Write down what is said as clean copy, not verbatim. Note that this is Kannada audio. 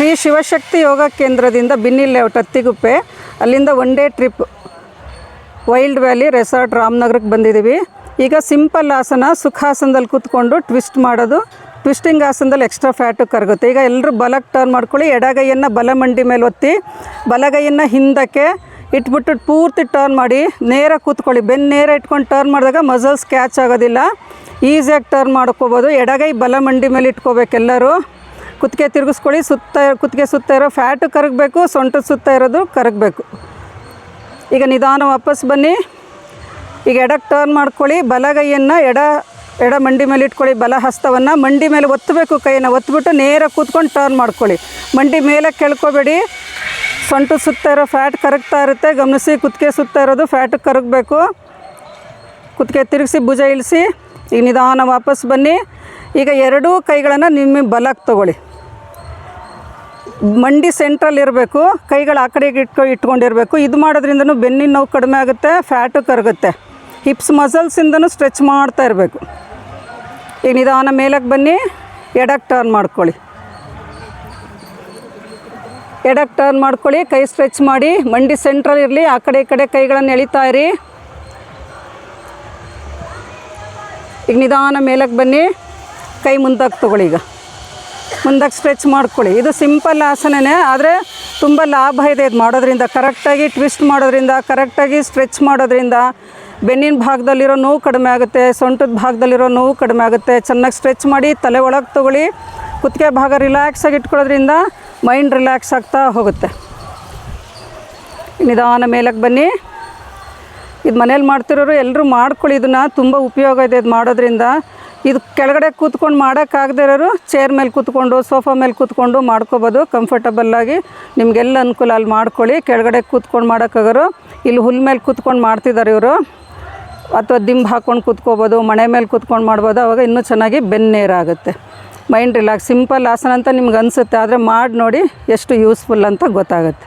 ಶ್ರೀ ಶಿವಶಕ್ತಿ ಯೋಗ ಕೇಂದ್ರದಿಂದ ಬಿನ್ನಿ ಲೇಔಟ್ ಹತ್ತಿಗುಪ್ಪೆ, ಅಲ್ಲಿಂದ one day trip Wild Valley resort ರಾಮನಗರಕ್ಕೆ ಬಂದಿದ್ದೀವಿ. ಈಗ ಸಿಂಪಲ್ ಆಸನ ಸುಖಾಸನದಲ್ಲಿ ಕೂತ್ಕೊಂಡು ಟ್ವಿಸ್ಟ್ ಮಾಡೋದು. ಟ್ವಿಸ್ಟಿಂಗ್ ಆಸನದಲ್ಲಿ ಎಕ್ಸ್ಟ್ರಾ ಫ್ಯಾಟು ಕರಗುತ್ತೆ. ಈಗ ಎಲ್ಲರೂ ಬಲಕ್ಕೆ ಟರ್ನ್ ಮಾಡ್ಕೊಳ್ಳಿ. ಎಡಗೈಯನ್ನು ಬಲ ಮಂಡಿ ಮೇಲೆ ಒತ್ತಿ, ಬಲಗೈಯನ್ನು ಹಿಂದಕ್ಕೆ ಇಟ್ಬಿಟ್ಟು ಪೂರ್ತಿ ಟರ್ನ್ ಮಾಡಿ ನೇರ ಕೂತ್ಕೊಳ್ಳಿ. ಬೆನ್ನು ನೇರ ಇಟ್ಕೊಂಡು ಟರ್ನ್ ಮಾಡಿದಾಗ ಮಸಲ್ಸ್ ಕ್ಯಾಚ್ ಆಗೋದಿಲ್ಲ, ಈಸಿಯಾಗಿ ಟರ್ನ್ ಮಾಡ್ಕೋಬೋದು. ಎಡಗೈ ಬಲ ಮಂಡಿ ಮೇಲೆ ಇಟ್ಕೋಬೇಕು. ಎಲ್ಲರೂ ಕುತ್ತಿಗೆ ತಿರುಗಿಸ್ಕೊಳ್ಳಿ. ಕುತ್ತಿಗೆ ಸುತ್ತ ಇರೋ ಫ್ಯಾಟು ಕರಗಬೇಕು, ಸೊಂಟದ ಸುತ್ತ ಇರೋದು ಕರಗಬೇಕು. ಈಗ ನಿಧಾನ ವಾಪಸ್ ಬನ್ನಿ. ಈಗ ಎಡಕ್ಕೆ ಟರ್ನ್ ಮಾಡ್ಕೊಳ್ಳಿ. ಬಲಗೈಯನ್ನು ಎಡ ಮಂಡಿ ಮೇಲೆ ಇಟ್ಕೊಳ್ಳಿ. ಬಲ ಹಸ್ತವನ್ನು ಮಂಡಿ ಮೇಲೆ ಒತ್ತಬೇಕು. ಕೈಯನ್ನು ಒತ್ತಿಬಿಟ್ಟು ನೇರ ಕೂತ್ಕೊಂಡು ಟರ್ನ್ ಮಾಡ್ಕೊಳ್ಳಿ. ಮಂಡಿ ಮೇಲೆ ಕೆಳ್ಕೋಬೇಡಿ. ಸೊಂಟದ ಸುತ್ತ ಇರೋ ಫ್ಯಾಟ್ ಕರಗ್ತಾ ಇರುತ್ತೆ, ಗಮನಿಸಿ. ಕುತ್ತಿಗೆ ಸುತ್ತ ಇರೋದು ಫ್ಯಾಟು ಕರಗಬೇಕು. ಕುತ್ತಿಗೆ ತಿರುಗಿಸಿ ಭುಜ ಇಳಿಸಿ. ಈಗ ನಿಧಾನ ವಾಪಸ್ ಬನ್ನಿ. ಈಗ ಎರಡೂ ಕೈಗಳನ್ನು ನಿಮ್ಮ ಬಲಕ್ಕೆ ತೊಗೊಳ್ಳಿ. ಮಂಡಿ ಸೆಂಟ್ರಲ್ಲಿ ಇರಬೇಕು, ಕೈಗಳು ಆ ಕಡೆಗೆ ಇಟ್ಕೊಂಡಿರಬೇಕು. ಇದು ಮಾಡೋದ್ರಿಂದನೂ ಬೆನ್ನಿನ ನೋವು ಕಡಿಮೆ ಆಗುತ್ತೆ, ಫ್ಯಾಟು ಕರಗುತ್ತೆ. ಹಿಪ್ಸ್ ಮಸಲ್ಸಿಂದನೂ ಸ್ಟ್ರೆಚ್ ಮಾಡ್ತಾ ಇರಬೇಕು. ಈಗ ನಿಧಾನ ಮೇಲಕ್ಕೆ ಬನ್ನಿ. ಎಡಕ್ಕೆ ಟರ್ನ್ ಮಾಡ್ಕೊಳ್ಳಿ. ಎಡಕ್ಕೆ ಟರ್ನ್ ಮಾಡ್ಕೊಳ್ಳಿ. ಕೈ ಸ್ಟ್ರೆಚ್ ಮಾಡಿ. ಮಂಡಿ ಸೆಂಟ್ರಲ್ಲಿ ಇರಲಿ. ಆ ಕಡೆ ಈ ಕಡೆ ಕೈಗಳನ್ನು ಎಳಿತಾ ಇರಿ. ಈಗ ನಿಧಾನ ಮೇಲಕ್ಕೆ ಬನ್ನಿ. ಕೈ ಮುಂದಕ್ಕೆ ತೊಗೊಳ್ಳಿ. ಈಗ ಮುಂದಕ್ಕೆ ಸ್ಟ್ರೆಚ್ ಮಾಡ್ಕೊಳ್ಳಿ. ಇದು ಸಿಂಪಲ್ ಆಸನನೇ, ಆದರೆ ತುಂಬ ಲಾಭ ಇದೆ ಇದು ಮಾಡೋದ್ರಿಂದ. ಕರೆಕ್ಟಾಗಿ ಟ್ವಿಸ್ಟ್ ಮಾಡೋದ್ರಿಂದ, ಕರೆಕ್ಟಾಗಿ ಸ್ಟ್ರೆಚ್ ಮಾಡೋದ್ರಿಂದ ಬೆನ್ನಿನ ಭಾಗದಲ್ಲಿರೋ ನೋವು ಕಡಿಮೆ ಆಗುತ್ತೆ, ಸೊಂಟದ ಭಾಗದಲ್ಲಿರೋ ನೋವು ಕಡಿಮೆ ಆಗುತ್ತೆ. ಚೆನ್ನಾಗಿ ಸ್ಟ್ರೆಚ್ ಮಾಡಿ ತಲೆ ಒಳಗೆ ತೊಗೊಳ್ಳಿ. ಕುತ್ತಿಗೆ ಭಾಗ ರಿಲ್ಯಾಕ್ಸಾಗಿ ಇಟ್ಕೊಳ್ಳೋದ್ರಿಂದ ಮೈಂಡ್ ರಿಲ್ಯಾಕ್ಸ್ ಆಗ್ತಾ ಹೋಗುತ್ತೆ. ನಿಧಾನ ಮೇಲಕ್ಕೆ ಬನ್ನಿ. ಇದು ಮನೇಲಿ ಮಾಡ್ತಿರೋರು ಎಲ್ಲರೂ ಮಾಡ್ಕೊಳ್ಳಿ. ಇದನ್ನು ತುಂಬ ಉಪಯೋಗ ಇದೆ ಇದು ಮಾಡೋದ್ರಿಂದ. ಇದು ಕೆಳಗಡೆ ಕೂತ್ಕೊಂಡು ಮಾಡೋಕ್ಕಾಗದೇ ಇರೋರು ಚೇರ್ ಮೇಲೆ ಕೂತ್ಕೊಂಡು, ಸೋಫಾ ಮೇಲೆ ಕೂತ್ಕೊಂಡು ಮಾಡ್ಕೋಬೋದು ಕಂಫರ್ಟಬಲ್ಲಾಗಿ. ನಿಮಗೆಲ್ಲ ಅನುಕೂಲ ಅಲ್ಲಿ ಮಾಡ್ಕೊಳ್ಳಿ. ಕೆಳಗಡೆ ಕೂತ್ಕೊಂಡು ಮಾಡೋಕ್ಕಾಗೋರು ಇಲ್ಲಿ ಹುಲ್ ಮೇಲೆ ಕೂತ್ಕೊಂಡು ಮಾಡ್ತಿದ್ದಾರೆ ಇವರು, ಅಥವಾ ದಿಂಬು ಹಾಕ್ಕೊಂಡು ಕೂತ್ಕೋಬೋದು, ಮನೆ ಮೇಲೆ ಕೂತ್ಕೊಂಡು ಮಾಡ್ಬೋದು. ಆವಾಗ ಇನ್ನೂ ಚೆನ್ನಾಗಿ ಬೆನ್ನೇರಾಗುತ್ತೆ, ಮೈಂಡ್ ರಿಲ್ಯಾಕ್ಸ್. ಸಿಂಪಲ್ ಆಸನ ಅಂತ ನಿಮ್ಗೆ ಅನಿಸುತ್ತೆ, ಆದರೆ ಮಾಡಿ ನೋಡಿ ಎಷ್ಟು ಯೂಸ್ಫುಲ್ ಅಂತ ಗೊತ್ತಾಗುತ್ತೆ.